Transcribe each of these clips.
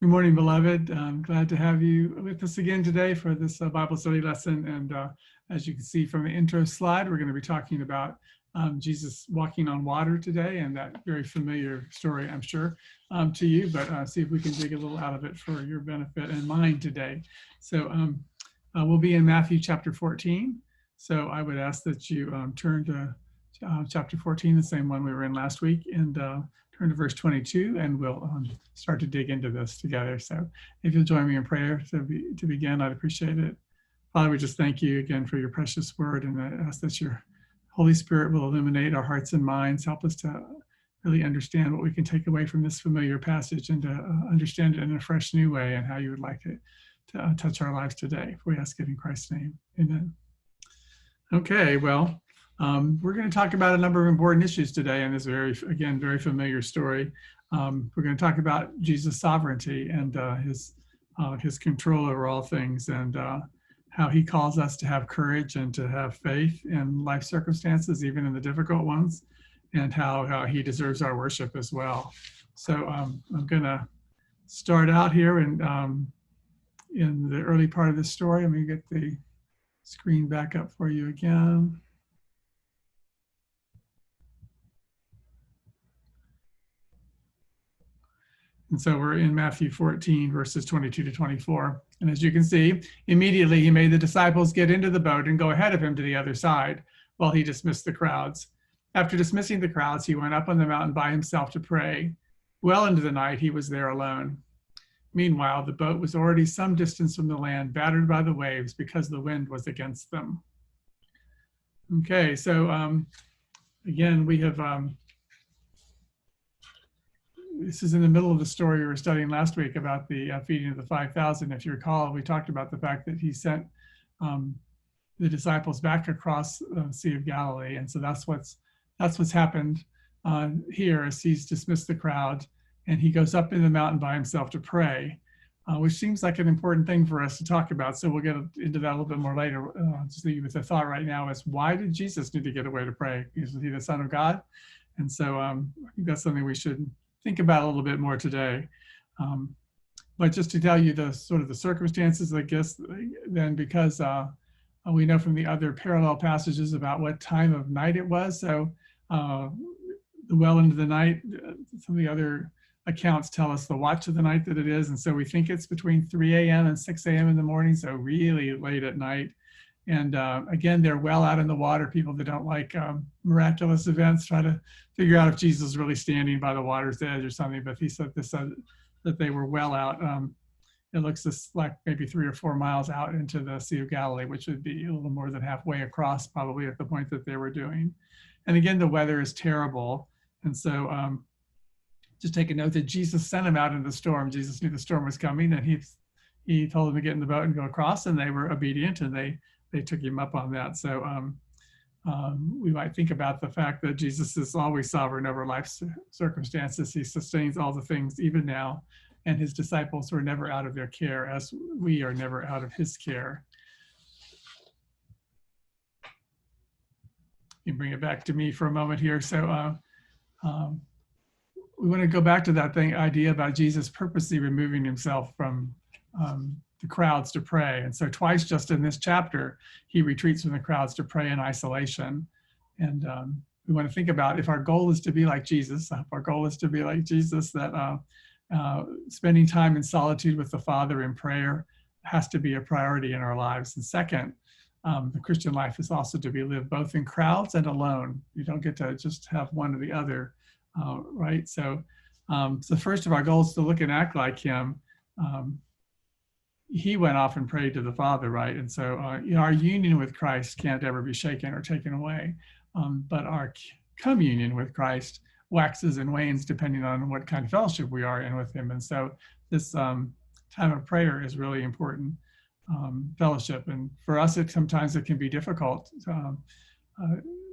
Good morning, beloved. I'm glad to have you with us again today for this Bible study lesson. And as you can see from the intro slide, we're going to be talking about Jesus walking on water today, and that very familiar story, I'm sure, to you, but see if we can dig a little out of it for your benefit and mine today. So we'll be in Matthew chapter 14. So I would ask that you turn to chapter 14, the same one we were in last week, and turn to verse 22, and we'll start to dig into this together. So if you'll join me in prayer to begin, I'd appreciate it. Father, we just thank you again for your precious word, and I ask that your Holy Spirit will illuminate our hearts and minds, help us to really understand what we can take away from this familiar passage and to understand it in a fresh new way and how you would like it to touch our lives today. We ask it in Christ's name. Amen. Okay, well, we're going to talk about a number of important issues today in this very familiar story. We're going to talk about Jesus' sovereignty and his control over all things, and how he calls us to have courage and to have faith in life circumstances, even in the difficult ones, and how he deserves our worship as well. So I'm going to start out here in the early part of the story. Let me get the screen back up for you again. And so we're in Matthew 14, verses 22 to 24. And as you can see, immediately he made the disciples get into the boat and go ahead of him to the other side while he dismissed the crowds. After dismissing the crowds, he went up on the mountain by himself to pray. Well into the night, he was there alone. Meanwhile, the boat was already some distance from the land, battered by the waves because the wind was against them. Okay, so again, we have this is in the middle of the story we were studying last week about the feeding of the 5,000. If you recall, we talked about the fact that he sent the disciples back across the Sea of Galilee, and so that's what's happened here as he's dismissed the crowd, and he goes up in the mountain by himself to pray, which seems like an important thing for us to talk about. So we'll get into that a little bit more later. Just leave you with the thought right now is, why did Jesus need to get away to pray? Is he the Son of God? And so I think that's something we should think about a little bit more today. But just to tell you the sort of the circumstances, I guess, then, because we know from the other parallel passages about what time of night it was. So well into the night, some of the other accounts tell us the watch of the night that it is. And so we think it's between 3 a.m. and 6 a.m. in the morning, so really late at night. And again, they're well out in the water. People that don't like miraculous events try to figure out if Jesus is really standing by the water's edge or something. But he said that they were well out. It looks like maybe 3 or 4 miles out into the Sea of Galilee, which would be a little more than halfway across, probably at the point that they were doing. And again, the weather is terrible. And so just take a note that Jesus sent them out in the storm. Jesus knew the storm was coming, and he told them to get in the boat and go across, and they were obedient, and they took him up on that. So we might think about the fact that Jesus is always sovereign over life circumstances. He sustains all the things even now, and his disciples were never out of their care, as we are never out of his care. You bring it back to me for a moment here. So we want to go back to that idea about Jesus purposely removing himself from the crowds to pray. And so twice just in this chapter, he retreats from the crowds to pray in isolation. And we want to think about, if our goal is to be like Jesus, that spending time in solitude with the Father in prayer has to be a priority in our lives. And second, the Christian life is also to be lived both in crowds and alone. You don't get to just have one or the other, right? So first of our goals to look and act like him. He went off and prayed to the Father, right? And so our union with Christ can't ever be shaken or taken away, but our communion with Christ waxes and wanes depending on what kind of fellowship we are in with him. And so this time of prayer is really important fellowship. And for us, sometimes it can be difficult.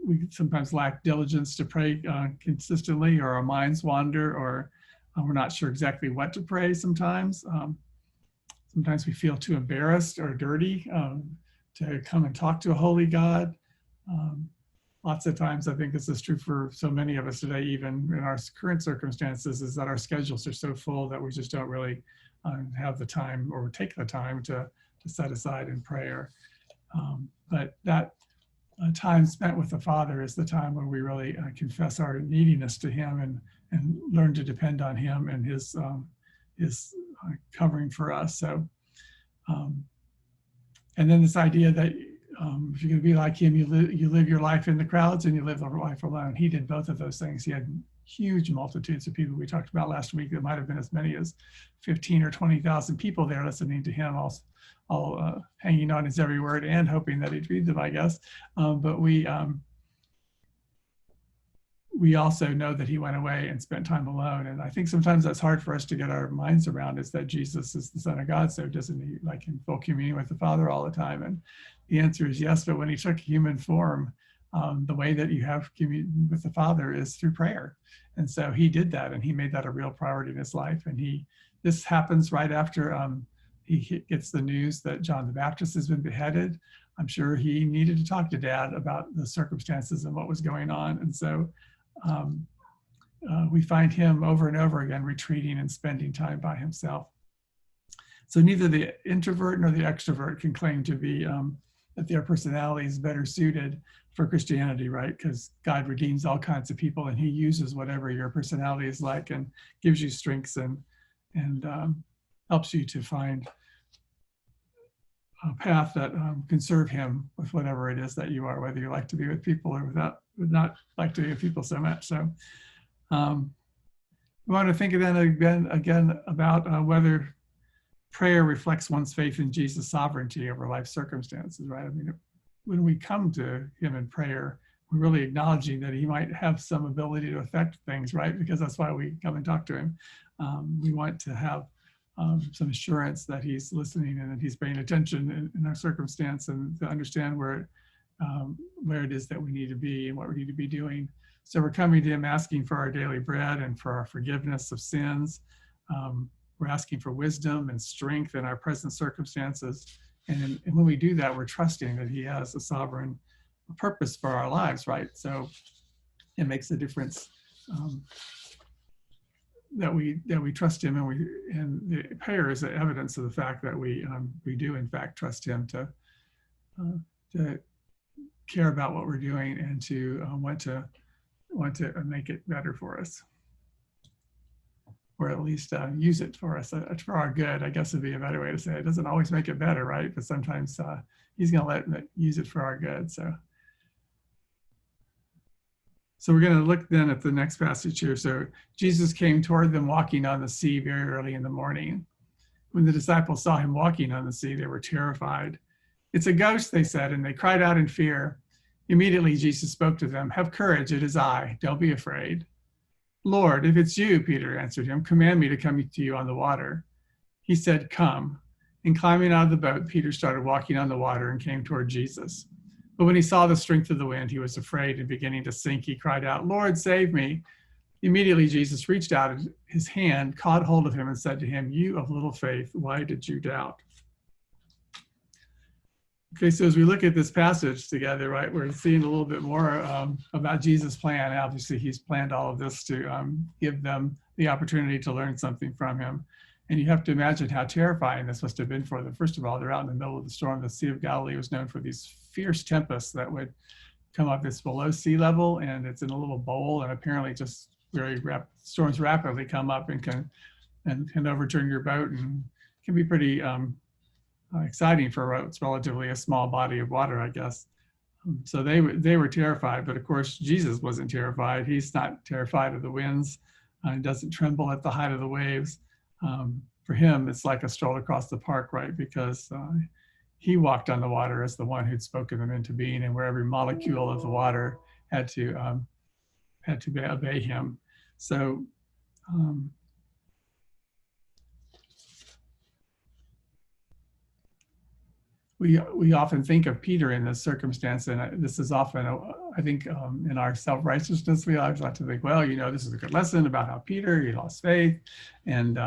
We sometimes lack diligence to pray consistently, or our minds wander, or we're not sure exactly what to pray sometimes. Sometimes we feel too embarrassed or dirty to come and talk to a holy God. Lots of times, I think this is true for so many of us today, even in our current circumstances, is that our schedules are so full that we just don't really have the time or take the time to set aside in prayer. But that time spent with the Father is the time where we really confess our neediness to Him and learn to depend on Him and His covering for us. So, and then this idea that if you're going to be like Him, you live your life in the crowds and you live the life alone. He did both of those things. He had huge multitudes of people we talked about last week. There might have been as many as 15 or 20,000 people there listening to Him, all hanging on His every word and hoping that He'd read them, I guess. But we also know that He went away and spent time alone. And I think sometimes that's hard for us to get our minds around, is that Jesus is the Son of God. So doesn't He like in full communion with the Father all the time? And the answer is yes. But when He took human form, the way that you have communion with the Father is through prayer. And so He did that, and He made that a real priority in His life. And this happens right after he gets the news that John the Baptist has been beheaded. I'm sure he needed to talk to Dad about the circumstances and what was going on. And so we find him over and over again retreating and spending time by himself. So neither the introvert nor the extrovert can claim to be that their personality is better suited for Christianity, right? Because God redeems all kinds of people, and He uses whatever your personality is like and gives you strengths and helps you to find a path that can serve Him with whatever it is that you are, whether you like to be with people or would not like to be with people so much. So we want to think then again about whether prayer reflects one's faith in Jesus' sovereignty over life circumstances, right? I mean, when we come to Him in prayer, we're really acknowledging that He might have some ability to affect things, right? Because that's why we come and talk to Him. We want to have some assurance that He's listening and that He's paying attention in our circumstance, and to understand where it is that we need to be and what we need to be doing. So we're coming to Him asking for our daily bread and for our forgiveness of sins. We're asking for wisdom and strength in our present circumstances. And when we do that, we're trusting that He has a sovereign purpose for our lives, right? So it makes a difference that we trust Him, and the prayer is the evidence of the fact that we do in fact trust Him to care about what we're doing and to want to make it better for us, or at least use it for us, for our good, I guess would be a better way to say it. It doesn't always make it better, right? But sometimes He's going to use it for our good. So we're going to look then at the next passage here. So Jesus came toward them walking on the sea very early in the morning. When the disciples saw Him walking on the sea, they were terrified. "It's a ghost," they said, and they cried out in fear. Immediately Jesus spoke to them. "Have courage, it is I. Don't be afraid." "Lord, if it's you," Peter answered Him, "command me to come to you on the water." He said, "Come." And climbing out of the boat, Peter started walking on the water and came toward Jesus. But when he saw the strength of the wind, he was afraid, and beginning to sink, he cried out, "Lord, save me." Immediately Jesus reached out His hand, caught hold of him, and said to him, "You of little faith, why did you doubt?" Okay, so as we look at this passage together, right, we're seeing a little bit more about Jesus' plan. Obviously, He's planned all of this to give them the opportunity to learn something from Him. And you have to imagine how terrifying this must have been for them. First of all, they're out in the middle of the storm. The Sea of Galilee was known for these fierce tempests that would come up. It's below sea level, and it's in a little bowl, and apparently just storms rapidly come up and can overturn your boat, and can be pretty exciting for what's relatively a small body of water, I guess. So they were terrified, but of course Jesus wasn't terrified. He's not terrified of the winds. He doesn't tremble at the height of the waves. For Him, it's like a stroll across the park, right? Because He walked on the water as the one who'd spoken them into being, and where every molecule of the water had to obey Him. So we often think of Peter in this circumstance, and this is often, I think, in our self-righteousness, we always like to think, well, this is a good lesson about how Peter, he lost faith, and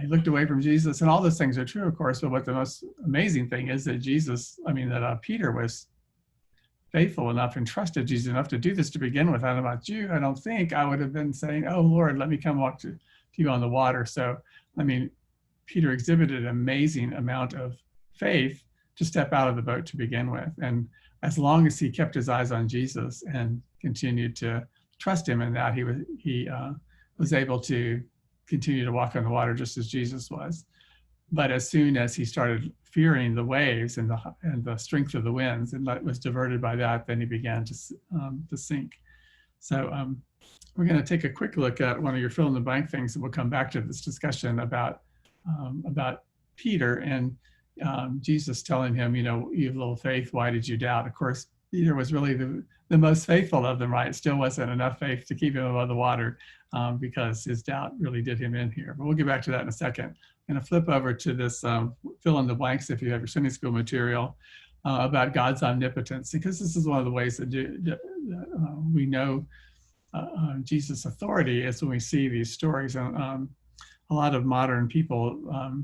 he looked away from Jesus, and all those things are true, of course. But what the most amazing thing is that Peter was faithful enough and trusted Jesus enough to do this to begin with. I don't know about you. I don't think I would have been saying, "Oh Lord, let me come walk to you on the water." So, Peter exhibited an amazing amount of faith to step out of the boat to begin with. And as long as he kept his eyes on Jesus and continued to trust him in that, he was able to continue to walk on the water just as Jesus was. But as soon as he started fearing the waves and the strength of the winds and was diverted by that, then he began to sink. So we're going to take a quick look at one of your fill in the blank things, and we'll come back to this discussion about Peter and Jesus telling him, you know, you have little faith, why did you doubt? Of course, Peter was really the most faithful of them, right? Still wasn't enough faith to keep him above the water because his doubt really did him in here. But we'll get back to that in a second. I'm going to flip over to this fill in the blanks if you have your Sunday school material about God's omnipotence, because this is one of the ways that we know Jesus' authority is when we see these stories. And a lot of modern people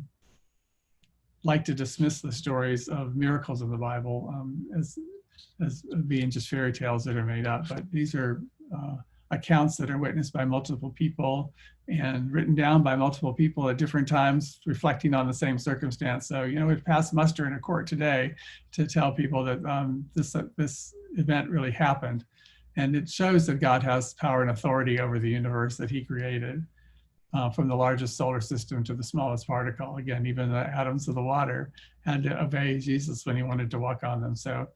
like to dismiss the stories of miracles in the Bible as being just fairy tales that are made up, but these are accounts that are witnessed by multiple people and written down by multiple people at different times, reflecting on the same circumstance. So, you know, it passed muster in a court today to tell people that this event really happened. And it shows that God has power and authority over the universe that he created, from the largest solar system to the smallest particle. Again, even the atoms of the water had to obey Jesus when he wanted to walk on them. So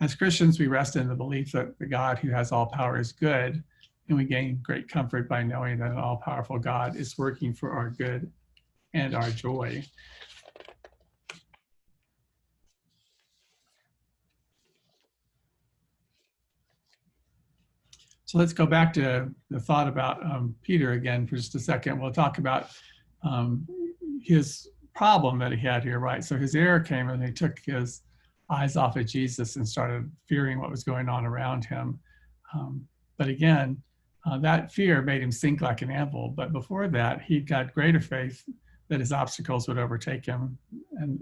as Christians, we rest in the belief that the God who has all power is good, and we gain great comfort by knowing that an all-powerful God is working for our good and our joy. So let's go back to the thought about Peter again for just a second. We'll talk about his problem that he had here, right? So his error came and he took his eyes off of Jesus and started fearing what was going on around him. But again, that fear made him sink like an anvil. But before that, he got greater faith that his obstacles would overtake him, and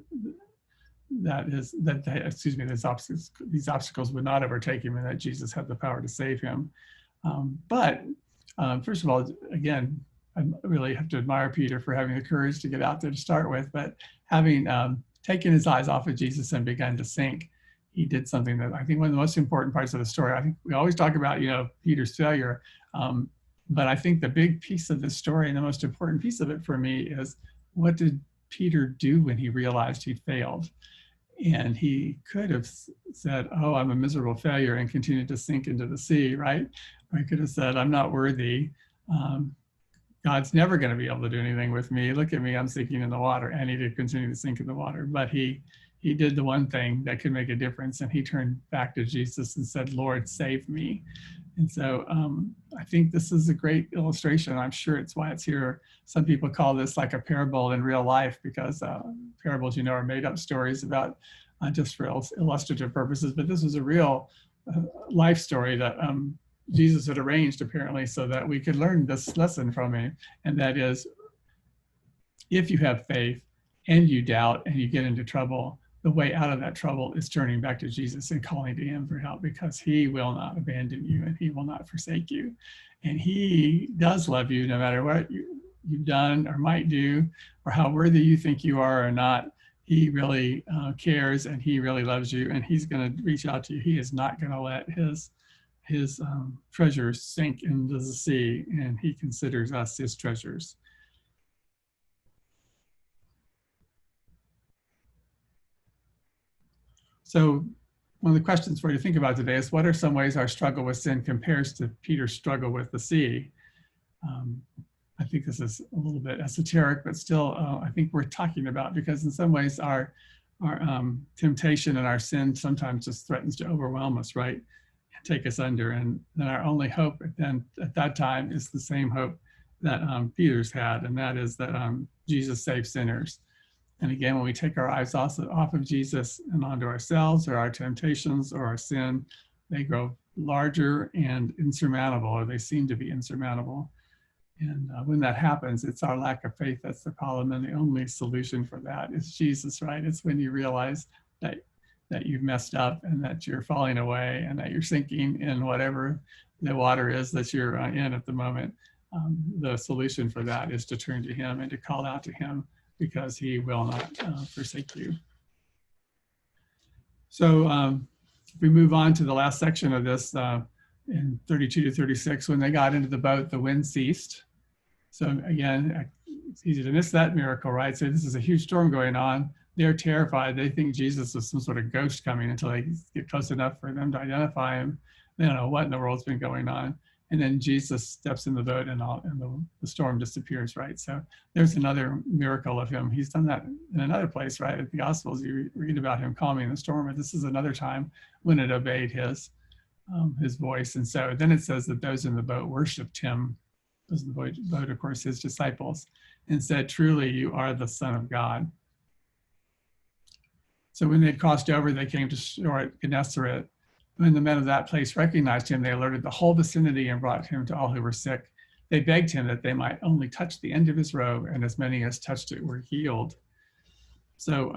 these obstacles would not overtake him, and that Jesus had the power to save him. But first of all, again, I really have to admire Peter for having the courage to get out there to start with, but having taken his eyes off of Jesus and begun to sink, he did something that I think one of the most important parts of the story. I think we always talk about, you know, Peter's failure, but I think the big piece of this story and the most important piece of it for me is, what did Peter do when he realized he failed? And he could have said, oh, I'm a miserable failure, and continued to sink into the sea, right? Or he could have said, I'm not worthy. God's never going to be able to do anything with me. Look at me, I'm sinking in the water. And he did continue to sink in the water. But he did the one thing that could make a difference. And he turned back to Jesus and said, Lord, save me. And so I think this is a great illustration. I'm sure it's why it's here. Some people call this like a parable in real life, because parables, you know, are made up stories about just for illustrative purposes. But this was a real life story that Jesus had arranged, apparently, so that we could learn this lesson from him. And that is, if you have faith and you doubt and you get into trouble, the way out of that trouble is turning back to Jesus and calling to him for help, because he will not abandon you and he will not forsake you. And he does love you no matter what you've done or might do, or how worthy you think you are or not. He really cares, and he really loves you, and he's going to reach out to you. He is not going to let his treasures sink into the sea, and he considers us his treasures. So one of the questions for you to think about today is, what are some ways our struggle with sin compares to Peter's struggle with the sea? I think this is a little bit esoteric, but still I think worth talking about, because in some ways our temptation and our sin sometimes just threatens to overwhelm us, right? And take us under. And then our only hope then at that time is the same hope that Peter's had, and that is that Jesus saves sinners. And again, when we take our eyes off of Jesus and onto ourselves or our temptations or our sin, they grow larger and insurmountable, or they seem to be insurmountable. And when that happens, it's our lack of faith that's the problem. And the only solution for that is Jesus, right? It's when you realize that you've messed up and that you're falling away and that you're sinking in whatever the water is that you're in at the moment. The solution for that is to turn to him and to call out to him because he will not forsake you. So if we move on to the last section of this, in 32 to 36, when they got into the boat, the wind ceased. So again, it's easy to miss that miracle, right? So this is a huge storm going on. They're terrified. They think Jesus is some sort of ghost coming until they get close enough for them to identify him. They don't know what in the world's been going on. And then Jesus steps in the boat and the storm disappears, right? So there's another miracle of him. He's done that in another place, right? In the Gospels, you read about him calming the storm, and this is another time when it obeyed his voice. And so then it says that those in the boat worshiped him. Those in the boat, of course, his disciples, and said, "Truly, you are the Son of God." So when they'd crossed over, they came to shore at Gennesaret. When the men of that place recognized him, they alerted the whole vicinity and brought him to all who were sick. They begged him that they might only touch the end of his robe, and as many as touched it were healed. So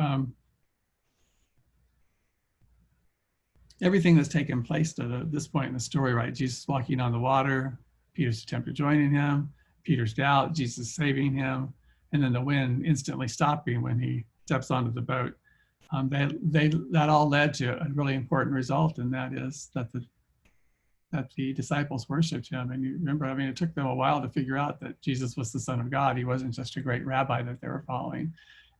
everything that's taken place to this point in the story, right? Jesus walking on the water, Peter's attempt at joining him, Peter's doubt, Jesus saving him, and then the wind instantly stopping when he steps onto the boat. That all led to a really important result, and that is that the disciples worshipped him. And you remember, I mean, it took them a while to figure out that Jesus was the Son of God. He wasn't just a great rabbi that they were following.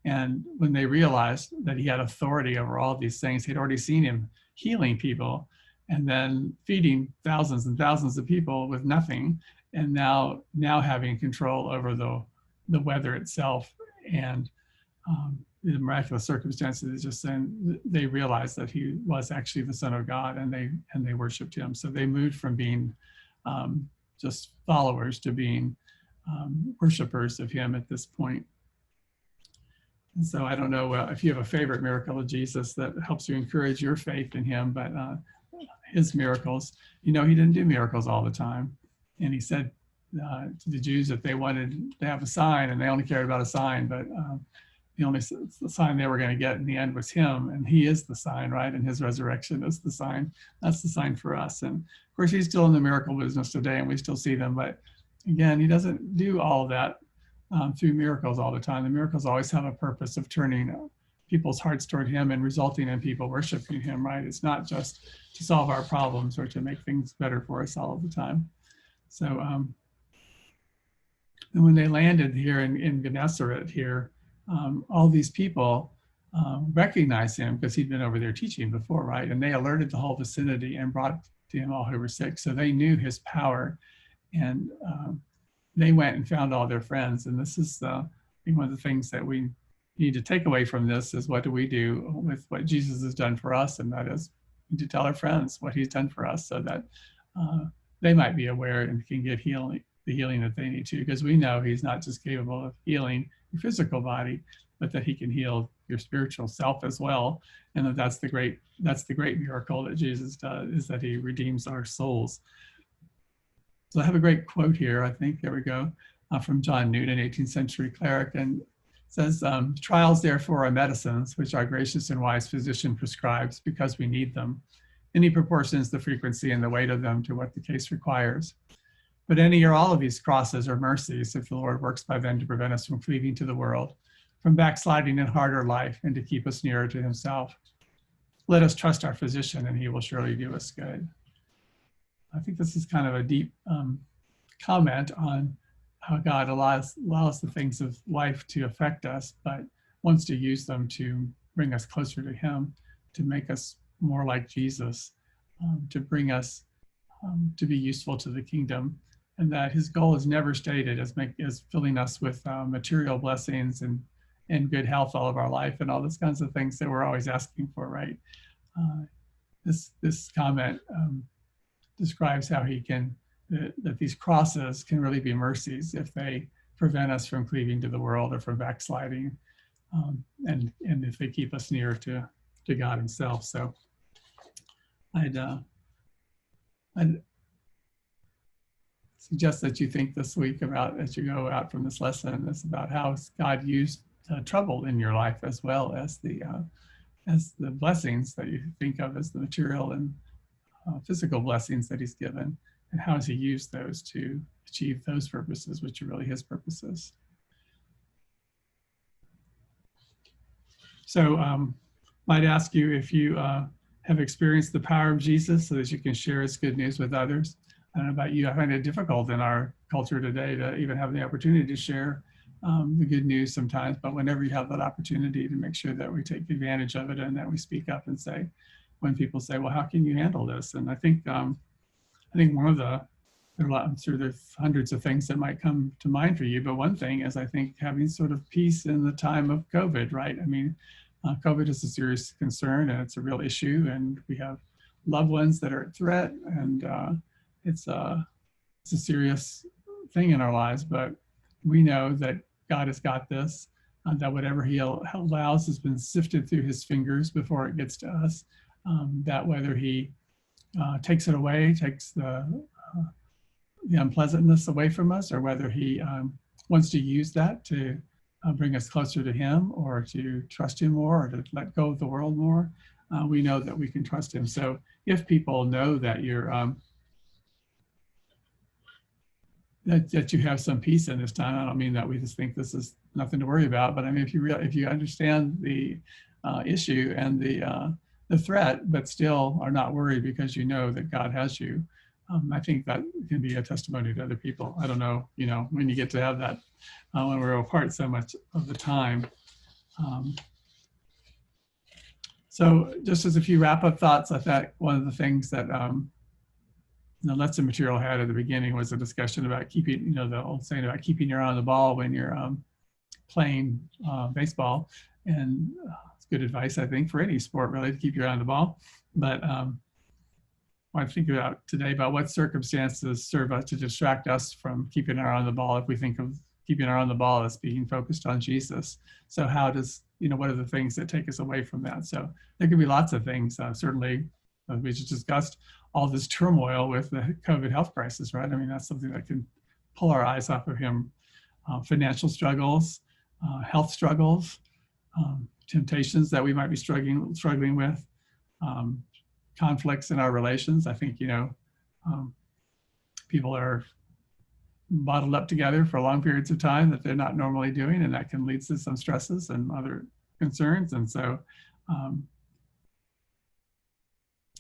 And when they realized that he had authority over all these things, they'd already seen him healing people and then feeding thousands and thousands of people with nothing, and now having control over the weather itself and the miraculous circumstances, just then they realized that he was actually the Son of God, and they worshiped him. So they moved from being just followers to being worshipers of him at this point. And so I don't know if you have a favorite miracle of Jesus that helps you encourage your faith in him, but his miracles, he didn't do miracles all the time. And he said to the Jews that they wanted to have a sign, and they only cared about a sign, but the only sign they were going to get in the end was him, and he is the sign, right? And his resurrection is the sign. That's the sign for us. And of course, he's still in the miracle business today, and we still see them. But again, he doesn't do all of that through miracles all the time. The miracles always have a purpose of turning people's hearts toward him and resulting in people worshiping him, right? It's not just to solve our problems or to make things better for us all of the time. So, and when they landed here in Gennesaret here, all these people recognized him because he'd been over there teaching before, right? And they alerted the whole vicinity and brought to him all who were sick. So they knew his power, and they went and found all their friends. And this is one of the things that we need to take away from this is, what do we do with what Jesus has done for us? And that is to tell our friends what he's done for us, so that they might be aware and can get the healing that they need to, because we know he's not just capable of healing your physical body, but that he can heal your spiritual self as well. And that's the great miracle that Jesus does, is that he redeems our souls. So I have a great quote here, I think, there we go, from John Newton, 18th century cleric, and it says, "Trials therefore are medicines which our gracious and wise physician prescribes because we need them. And he proportions the frequency and the weight of them to what the case requires. But any or all of these crosses are mercies if the Lord works by them to prevent us from cleaving to the world, from backsliding in harder life, and to keep us nearer to himself. Let us trust our physician, and he will surely do us good." I think this is kind of a deep comment on how God allows the things of life to affect us, but wants to use them to bring us closer to him, to make us more like Jesus, to bring us to be useful to the kingdom. And that his goal is never stated as filling us with material blessings and good health all of our life and all those kinds of things that we're always asking for, right? This comment describes how that these crosses can really be mercies if they prevent us from cleaving to the world or from backsliding, and if they keep us nearer to God himself. So I'd suggest that you think this week about, as you go out from this lesson, is about how God used trouble in your life, as well as the blessings that you think of as the material and physical blessings that he's given, and how has he used those to achieve those purposes, which are really his purposes. So might ask you if you have experienced the power of Jesus so that you can share his good news with others. I don't know about you, I find it difficult in our culture today to even have the opportunity to share the good news sometimes, but whenever you have that opportunity, to make sure that we take advantage of it and that we speak up and say, when people say, well, how can you handle this? And I think one of I'm sure there's hundreds of things that might come to mind for you, but one thing is I think having sort of peace in the time of COVID, right? I mean, COVID is a serious concern and it's a real issue, and we have loved ones that are at threat, and it's a serious thing in our lives, but we know that God has got this, that whatever he allows has been sifted through his fingers before it gets to us, that whether he takes it away, takes the unpleasantness away from us, or whether he wants to use that to bring us closer to him, or to trust him more, or to let go of the world more, we know that we can trust him. So if people know that you're that you have some peace in this time, I don't mean that we just think this is nothing to worry about, but I mean, if you understand the issue and the threat, but still are not worried because you know that God has you, I think that can be a testimony to other people. I don't know, when you get to have that when we're apart so much of the time. So just as a few wrap-up thoughts, I thought one of the things that the lesson material had at the beginning was a discussion about keeping, the old saying about keeping your eye on the ball when you're playing baseball. And it's good advice, I think, for any sport, really, to keep your eye on the ball. But I think about today about what circumstances serve us to distract us from keeping our eye on the ball. If we think of keeping our eye on the ball as being focused on Jesus, so how does, what are the things that take us away from that? So there could be lots of things. Certainly, we just discussed all this turmoil with the COVID health crisis, right? I mean, that's something that can pull our eyes off of him. Financial struggles, health struggles, temptations that we might be struggling with, conflicts in our relations. I think, people are bottled up together for long periods of time that they're not normally doing, and that can lead to some stresses and other concerns. And so,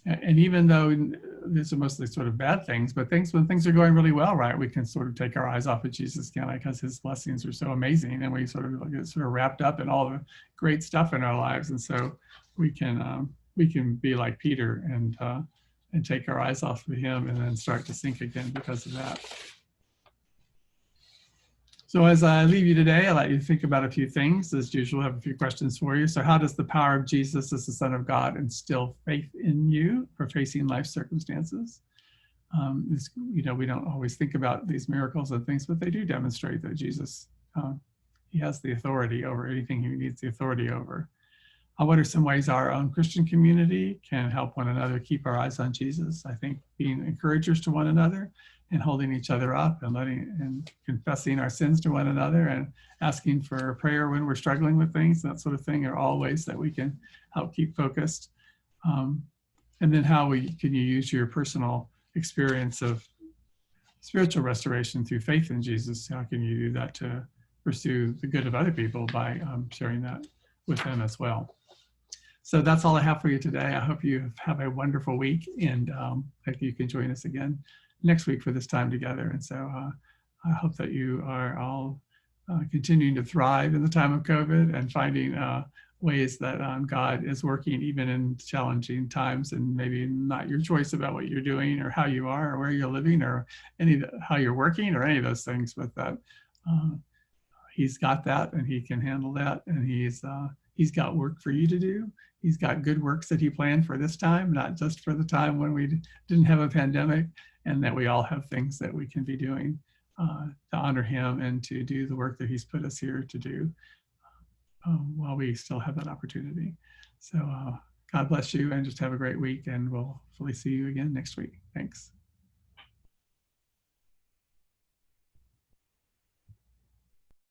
and even though these are mostly sort of bad things, but when things are going really well, right, we can sort of take our eyes off of Jesus, because his blessings are so amazing, and we sort of get sort of wrapped up in all the great stuff in our lives. And so we can be like Peter and take our eyes off of him and then start to sink again because of that. So as I leave you today, I'll let you think about a few things. As usual, I have a few questions for you. So how does the power of Jesus as the Son of God instill faith in you for facing life circumstances? We don't always think about these miracles and things, but they do demonstrate that Jesus, he has the authority over anything he needs the authority over. What are some ways our own Christian community can help one another keep our eyes on Jesus? I think being encouragers to one another and holding each other up and confessing our sins to one another and asking for prayer when we're struggling with things, that sort of thing, are all ways that we can help keep focused. And then how can you use your personal experience of spiritual restoration through faith in Jesus? How can you do that to pursue the good of other people by sharing that with them as well? So that's all I have for you today. I hope you have a wonderful week, and hope you can join us again next week for this time together. And so I hope that you are all continuing to thrive in the time of COVID and finding ways that God is working even in challenging times, and maybe not your choice about what you're doing or how you are or where you're living or how you're working or any of those things, but that he's got that and he can handle that, and he's got work for you to do. He's got good works that he planned for this time, not just for the time when we didn't have a pandemic, and that we all have things that we can be doing to honor him and to do the work that he's put us here to do while we still have that opportunity. So God bless you, and just have a great week, and we'll hopefully see you again next week. Thanks.